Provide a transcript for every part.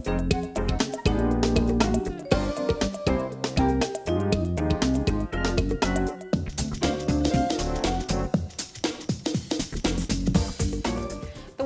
The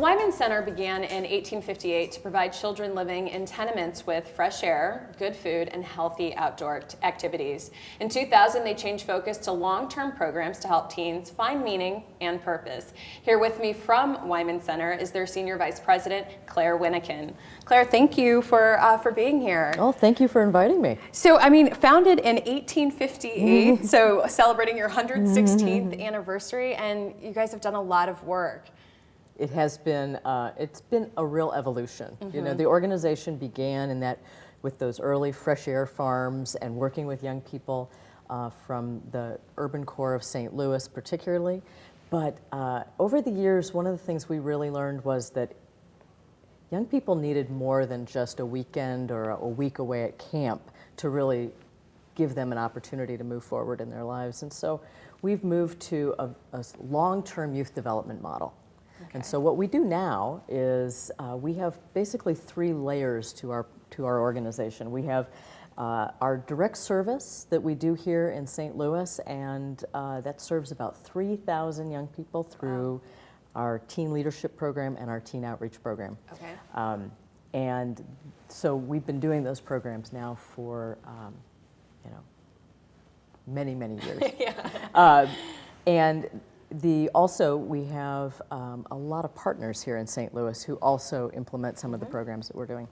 Wyman Center began in 1858 to provide children living in tenements with fresh air, good food, and healthy outdoor activities. In 2000, they changed focus to long-term programs to help teens find meaning and purpose. Here with me from Wyman Center is their Senior Vice President, Claire Wyneken. Claire, thank you for being here. Oh, thank you for inviting me. So, I mean, founded in 1858, so celebrating your 116th anniversary, and you guys have done a lot of work. It has been, it's been a real evolution. You know, the organization began with those early fresh air farms and working with young people from the urban core of St. Louis particularly. But over the years, one of the things we really learned was that young people needed more than just a weekend or a week away at camp to really give them an opportunity to move forward in their lives. And so we've moved to a long-term youth development model. Okay. And so what we do now is we have basically 3 layers to our organization. We have our direct service that we do here in St. Louis, and that serves about 3,000 young people through our teen leadership program and our teen outreach program. Okay. And so we've been doing those programs now for many, many years. Yeah. And also, we have a lot of partners here in St. Louis who also implement some of the programs that we're doing.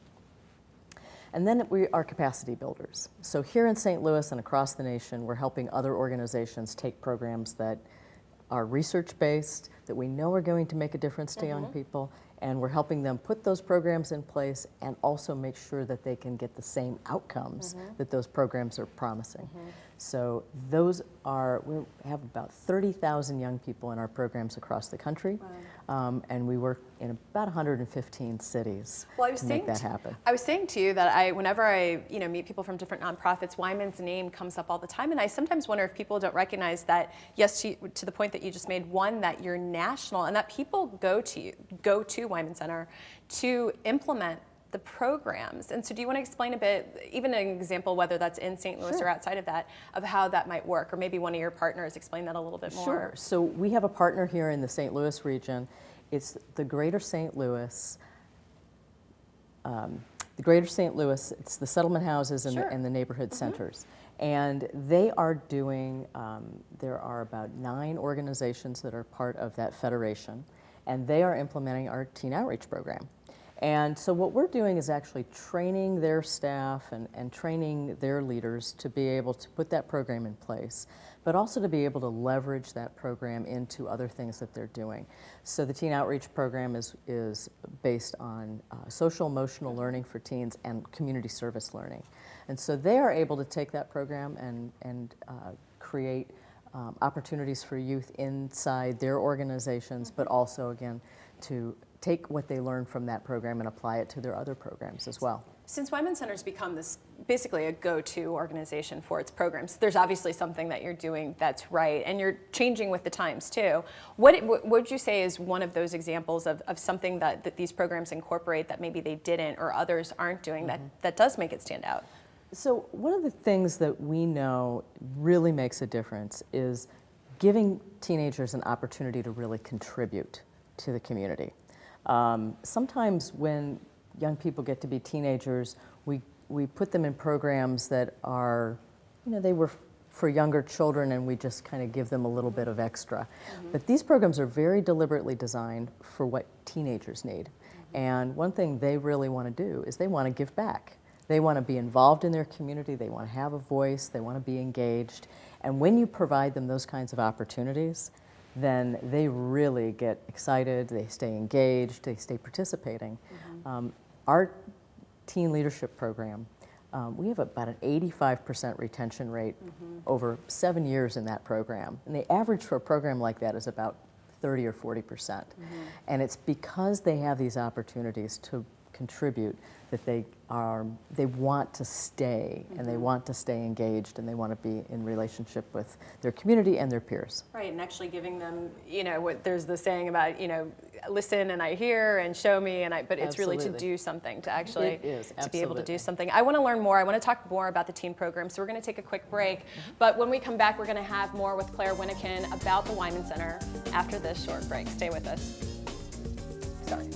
And then we are capacity builders. So here in St. Louis and across the nation, we're helping other organizations take programs that are research-based, that we know are going to make a difference to young people, and we're helping them put those programs in place and also make sure that they can get the same outcomes that those programs are promising. So we have about 30,000 young people in our programs across the country, and we work in about 115 cities to make that happen. I was saying to you that whenever I meet people from different nonprofits, Wyman's name comes up all the time, and I sometimes wonder if people don't recognize that, yes, to the point that you just made, one, that you're national, and that people go to Wyman Center to implement the programs. And so do you want to explain a bit, even an example, whether that's in St. Louis or outside of that, of how that might work, or maybe one of your partners explain that a little bit more? Sure. So we have a partner here in the St. Louis region. It's the Greater St. Louis. It's the settlement houses and the neighborhood centers. And they are doing, there are about 9 organizations that are part of that federation, and they are implementing our teen outreach program. And so what we're doing is actually training their staff and training their leaders to be able to put that program in place, but also to be able to leverage that program into other things that they're doing. So the teen outreach program is based on social emotional learning for teens and community service learning. And so they are able to take that program and create opportunities for youth inside their organizations, but also, again, to take what they learn from that program and apply it to their other programs as well. Since Wyman Center's become basically a go-to organization for its programs, there's obviously something that you're doing that's right, and you're changing with the times too. What would you say is one of those examples of something that these programs incorporate that maybe they didn't or others aren't doing that does make it stand out? So one of the things that we know really makes a difference is giving teenagers an opportunity to really contribute to the community. Sometimes when young people get to be teenagers, we put them in programs that are, they were for younger children, and we just kind of give them a little bit of extra. But these programs are very deliberately designed for what teenagers need. And one thing they really want to do is they want to give back. They want to be involved in their community, they want to have a voice, they want to be engaged. And when you provide them those kinds of opportunities, then they really get excited, they stay engaged, they stay participating. Our teen leadership program, we have about an 85% retention rate over 7 years in that program. And the average for a program like that is about 30 or 40%. And it's because they have these opportunities to contribute that they want to stay, and they want to stay engaged, and they want to be in relationship with their community and their peers. Right, and actually giving them, there's the saying about, listen and I hear and show me, but it's really to Absolutely. do something, to actually It is, to be able to do absolutely. something. I want to learn more. I want to talk more about the team program. So we're going to take a quick break. But when we come back, we're going to have more with Claire Wyneken about the Wyman Center after this short break. Stay with us. Sorry.